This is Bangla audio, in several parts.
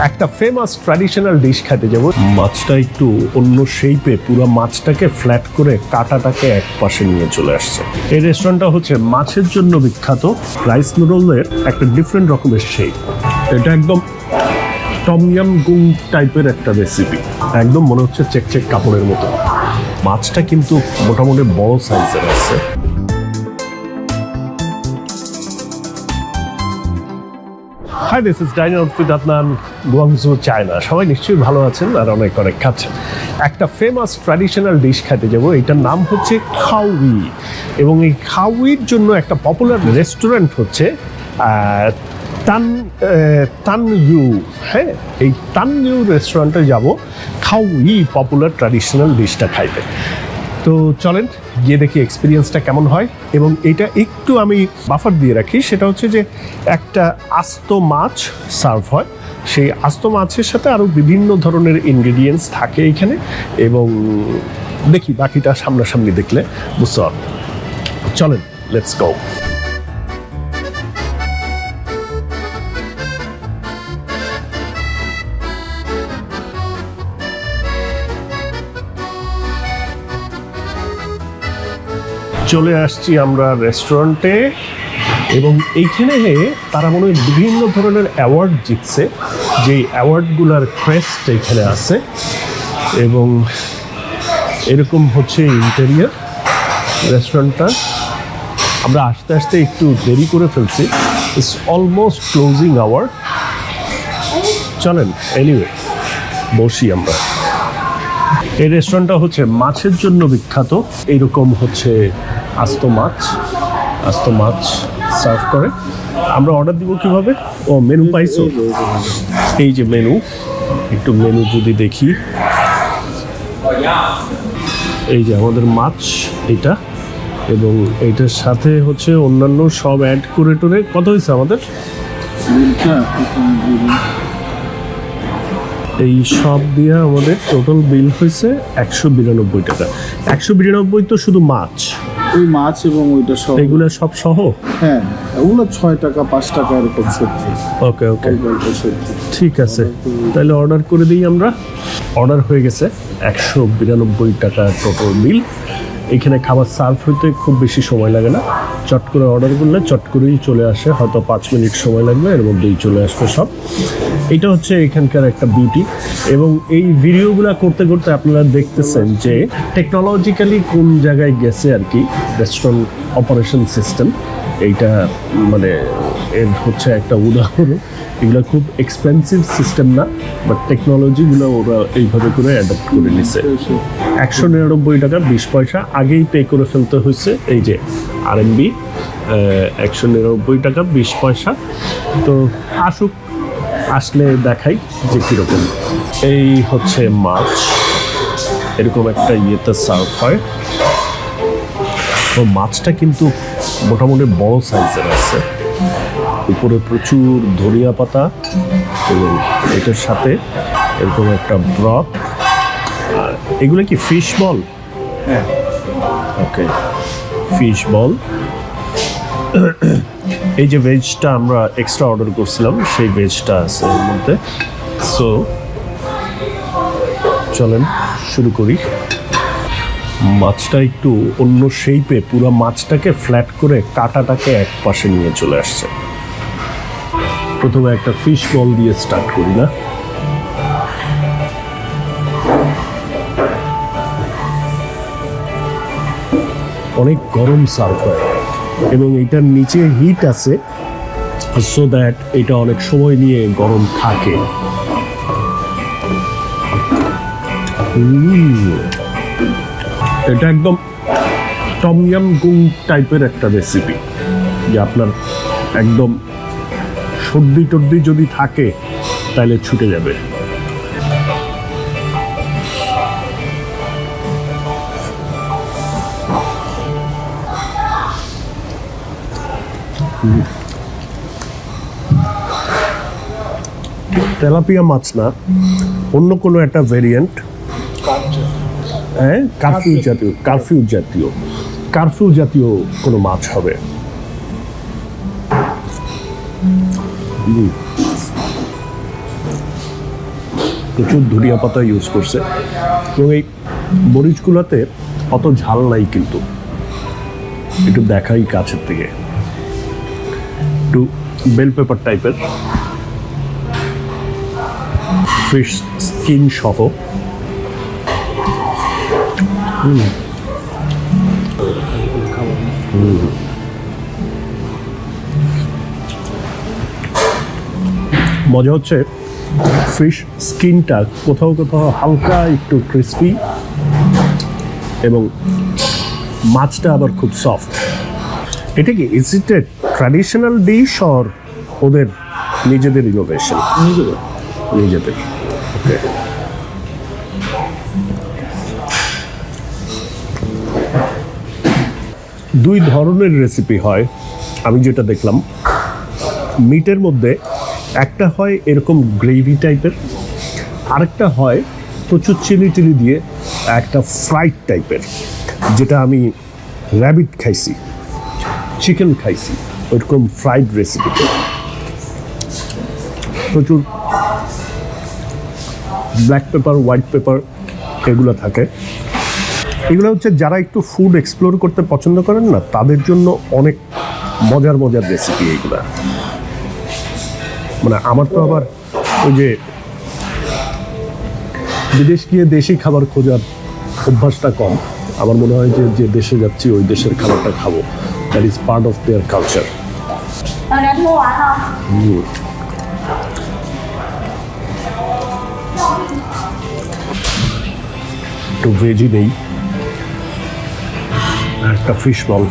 একটা ফেমাস ট্র্যাডিশনাল ডিশ খেতে যাব। মাছটা একটু অন্য শেপে, পুরো মাছটাকে ফ্ল্যাট করে কাঁটাটাকে এক পাশে নিয়ে চলে আসছে। এই রেস্টুরেন্টটা হচ্ছে মাছের জন্য বিখ্যাত। রাইস নুডলের একটা ডিফারেন্ট রকমের শেপ। এটা একদম টমইয়াম গুং টাইপের একটা রেসিপি, একদম মনে হচ্ছে চেক চেক কাপড়ের মতো। মাছটা কিন্তু মোটামুটি বড় সাইজের আছে। Hi, this is dining out with Adnan, Guangzhou, China. সবাই নিশ্চয়ই ভালো আছেন আর অনেক অনেক খাচ্ছেন। একটা ফেমাস ট্র্যাডিশনাল ডিশ খেতে যাব, এটার নাম হচ্ছে খাউই। এবং এই খাউইর জন্য একটা পপুলার রেস্টুরেন্ট হচ্ছে তানইউ। হ্যাঁ, এই তানইউ রেস্টুরেন্টে যাব খাউই পপুলার ট্র্যাডিশনাল ডিশটা খাইতে। তো চলেন গিয়ে দেখি এক্সপিরিয়েন্সটা কেমন হয়। এবং এটা একটু আমি বাফার দিয়ে রাখি, সেটা হচ্ছে যে একটা আস্ত মাছ সার্ভ হয়। সেই আস্ত মাছের সাথে আরও বিভিন্ন ধরনের ইনগ্রেডিয়েন্টস থাকে এখানে। এবং দেখি বাকিটা সামনাসামনি দেখলে বুঝতে পারবো। চলেন, লেটস গো। চলে আসছি আমরা রেস্টুরেন্টে। এবং এইখানে তারা মনে হয় বিভিন্ন ধরনের অ্যাওয়ার্ড জিতছে, যেই অ্যাওয়ার্ডগুলোর ক্রেস্ট এখানে আছে। এবং এরকম হচ্ছে ইন্টেরিয়ার রেস্টুরেন্টটা। আমরা আস্তে আস্তে একটু দেরি করে ফেলছি, ইটস অলমোস্ট ক্লোজিং আওয়ার। চলেন এনিওয়ে বসি আমরা। এই রেস্টুরেন্টটা হচ্ছে মাছের জন্য বিখ্যাত। এইরকম হচ্ছে আস্ত মাছ সার্ভ করে। আমরা অর্ডার দিব কিভাবে? ও, মেনু পাইছো? এই যে মেনু, একটু মেনু যদি দেখি। এই যে আমাদের মাছ এটা, এবং এইটার সাথে হচ্ছে অন্যান্য সব অ্যাড করে টোরে। কত হয়েছে আমাদের? এই সব দিয়ে আমাদের টোটাল বিল হয়েছে 192 টাকা। 192 তো শুধু মাছ, ওই মাছ এবং ওইটা সব, এগুলো সব সহ। হ্যাঁ, ওগুলো 6 টাকা 5 টাকা এরকম সবজি। ওকে ওকে, সবজি ঠিক আছে। তাহলে অর্ডার করে দিই আমরা। অর্ডার হয়ে গেছে, 192 টাকা টোটাল বিল। এখানে খাবার সার্ভ হইতে খুব বেশি সময় লাগে না। চট করে অর্ডার করলে চট করেই চলে আসে, হয়তো 5 মিনিট সময় লাগবে, এর মধ্যেই চলে আসবে সব। এটা হচ্ছে এখানকার একটা বিউটি। এবং এই ভিডিওগুলো করতে করতে আপনারা দেখতেছেন যে টেকনোলজিক্যালি কোন জায়গায় গেছে আর কি রেস্টুরেন্ট অপারেশন সিস্টেম। এইটা মানে এর হচ্ছে একটা উদাহরণ। এগুলো খুব এক্সপেন্সিভ সিস্টেম না, বাট টেকনোলজিগুলো ওরা এইভাবে করে অ্যাডাপ্ট করে নিছে। 199 টাকা 20 পয়সা আগেই পে করে ফেলতে হয়েছে। এই যে RMB 199 টাকা 20 পয়সা। তো আসুক, আসলে দেখাই যে কীরকম। এই হচ্ছে মাছ, এরকম একটা ইয়েতে সার্ভ হয়। তো মাছটা কিন্তু মোটামুটি বড় সাইজের আছে। উপরে প্রচুর ধনিয়া পাতা, এবং এটার সাথে এরকম একটা ব্রথ। আর এগুলো কি ফিশ বল? হ্যাঁ, ওকে, ফিশ বল। এই যে ভেজটা আমরা এক্সট্রা অর্ডার করছিলাম, সেই ভেজটা আছে এর মধ্যে। সো চলেন শুরু করি। মাছটা একটু অন্য শেপে, পুরো মাছটাকে ফ্ল্যাট করে কাঁটাটাকে এক পাশে নিয়ে চলে আসছে। প্রথমে একটা ফিশ বল দিয়ে স্টার্ট করি না? অনেক গরম সার্ভ হয়, এবং এটার নিচে হিট আছে, সো দ্যাট এটা অনেক সময় নিয়ে গরম থাকে। এটা একদম টমইয়াম গুং টাইপের একটা রেসিপি, যে আপনার একদম সর্দি টর্দি যদি থাকে তাহলে ছুটে যাবে। তেলাপিয়া মাছ না, অন্য কোনো একটা ভেরিয়েন্ট। হ্যাঁ, কারফিউ জাতীয় কোনো মাছ হবে। প্রচুর ধনিয়া পাতা ইউজ করছে এবং এই মরিচগুলোতে অত ঝাল নাই, কিন্তু একটু দেখাই কাছের থেকে, একটু বেল পেপার টাইপের, ফিশ স্কিন সহ। মজা হচ্ছে ফিশ স্কিনটা কোথাও কোথাও হালকা একটু ক্রিস্পি এবং মাছটা আবার খুব সফট। এটা কি is it A traditional dish or ওদের নিজেদের ইনোভেশন? নিজেদের। ওকে, দুই ধরনের রেসিপি হয় আমি যেটা দেখলাম। মিটের মধ্যে একটা হয় এরকম গ্রেভি টাইপের, আরেকটা হয় প্রচুর চিলি টিলি দিয়ে একটা ফ্রাইড টাইপের, যেটা আমি র্যাবিট খাইছি, চিকেন খাইছি, ওইরকম ফ্রাইড রেসিপিতে প্রচুর ব্ল্যাক পেপার, হোয়াইট পেপার এগুলো থাকে। এগুলো হচ্ছে যারা একটু ফুড এক্সপ্লোর করতে পছন্দ করেন না, তাদের জন্য অনেক মজার মজার রেসিপি এইগুলা। মানে আমার তো আবার ওই যে বিদেশ গিয়ে দেশি খাবার খোঁজার অভ্যাসটা কম। আমার মনে হয় যে যে দেশে যাচ্ছি ওই দেশের খাবারটা খাবো, that is part of their culture. একটু ভেজি নেই, একটা ফিশ বল।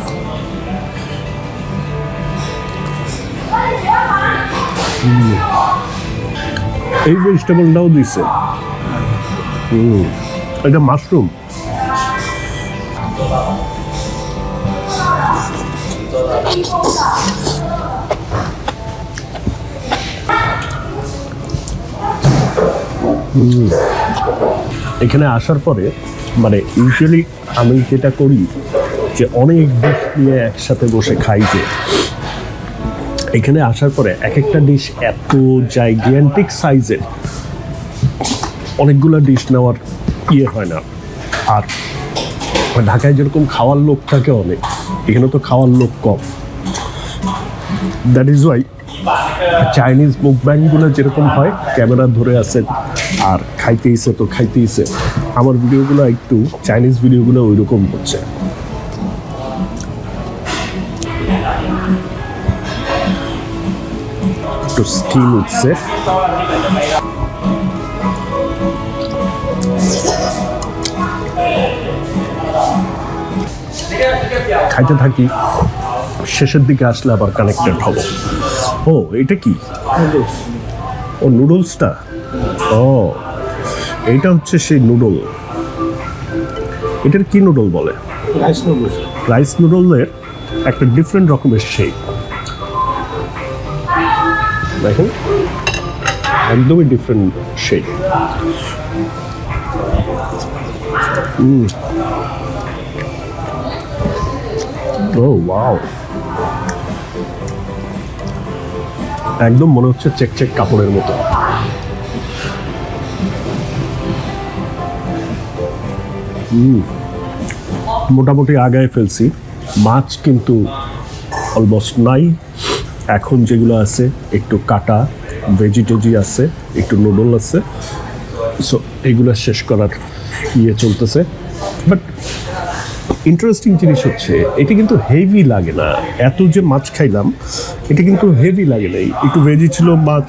এই ভেজিটেবলটাও দিচ্ছে, এটা মাশরুম। এখানে আসার পরে মানে ইউজুয়ালি আমি যেটা করি যে অনেক ডিশ নিয়ে একসাথে বসে খাই, যে এখানে আসার পরে এক একটা ডিশ এত জাইগ্যান্টিক সাইজের, অনেকগুলো ডিশ নেওয়ার ইয়ে হয় না। আর ঢাকায় যেরকম খাওয়ার লোক থাকে অনেক, এখানে তো খাওয়ার লোক কম। দ্যাট ইজ ওয়াই চাইনিজ মুখব্যাংগুলো যেরকম হয়, ক্যামেরা ধরে আছে আর খাইতেইছে তো খাইতেইছে, আমার ভিডিওগুলো একটু চাইনিজ ভিডিওগুলো ওই রকম হচ্ছে। একটু স্কিন উঠছে, খাইতে থাকি, শেষের দিকে আসলে আবার কানেক্টেড হব। ও এটা কি? ও নুডলসটা, ও এইটা হচ্ছে সেই নুডল। এটার কি নুডল বলে? Rice noodles. রাইস নুডলের একটা ডিফারেন্ট রকমের শেপ, দেখুন একদমই ডিফারেন্ট শেপ। ও ওয়াও, একদম মনে হচ্ছে চেক চেক কাপড়ের মতো। মোটামুটি আগায় ফেলছি, মাছ কিন্তু অলমোস্ট নাই। এখন যেগুলো আছে একটু কাটা ভেজিটেজি আছে, একটু নুডল আছে, সো এগুলো শেষ করার ইয়ে চলতেছে। বাট ইন্টারেস্টিং জিনিস হচ্ছে এটা কিন্তু হেভি লাগে না। এত যে মাছ খাইলাম এটা কিন্তু হেভি লাগে নাই, একটু ভেজি ছিল মাছ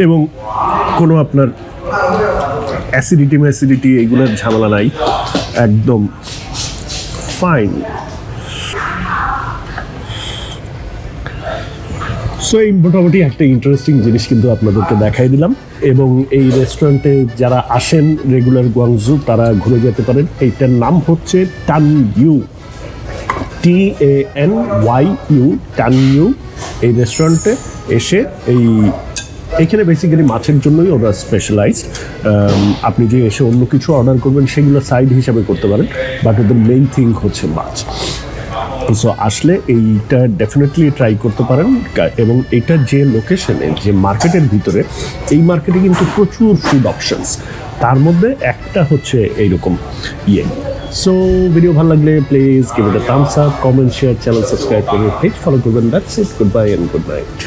এবং কোনো আপনার অ্যাসিডিটি এইগুলোর ঝামেলা নাই, একদম ফাইন। সো এই মোটামুটি একটা ইন্টারেস্টিং জিনিস কিন্তু আপনাদেরকে দেখাই দিলাম। এবং এই রেস্টুরেন্টে যারা আসেন রেগুলার গুয়াংজু, তারা ঘুরে যেতে পারেন। এইটার নাম হচ্ছে টানইউ, TANYU, টানইউ। এই রেস্টুরেন্টে এসে এইখানে বেসিক্যালি মাছের জন্যই ওরা স্পেশালাইজড। আপনি যে এসে অন্য কিছু অর্ডার করবেন সেগুলো সাইড হিসাবে করতে পারেন, বাট ওদের মেইন থিং হচ্ছে মাছ। সো আসলে এইটা ডেফিনেটলি ট্রাই করতে পারেন এবং এটা যে লোকেশনে যে মার্কেটের ভিতরে এই মার্কেটে কিন্তু প্রচুর ফুড অপশনস, তার মধ্যে একটা হচ্ছে এইরকম ইয়ে। সো ভিডিও ভালো লাগলে please give it a thumbs up, comment, share, channel subscribe করে পেজ ফলো করবেন। That's it, good bye and good night.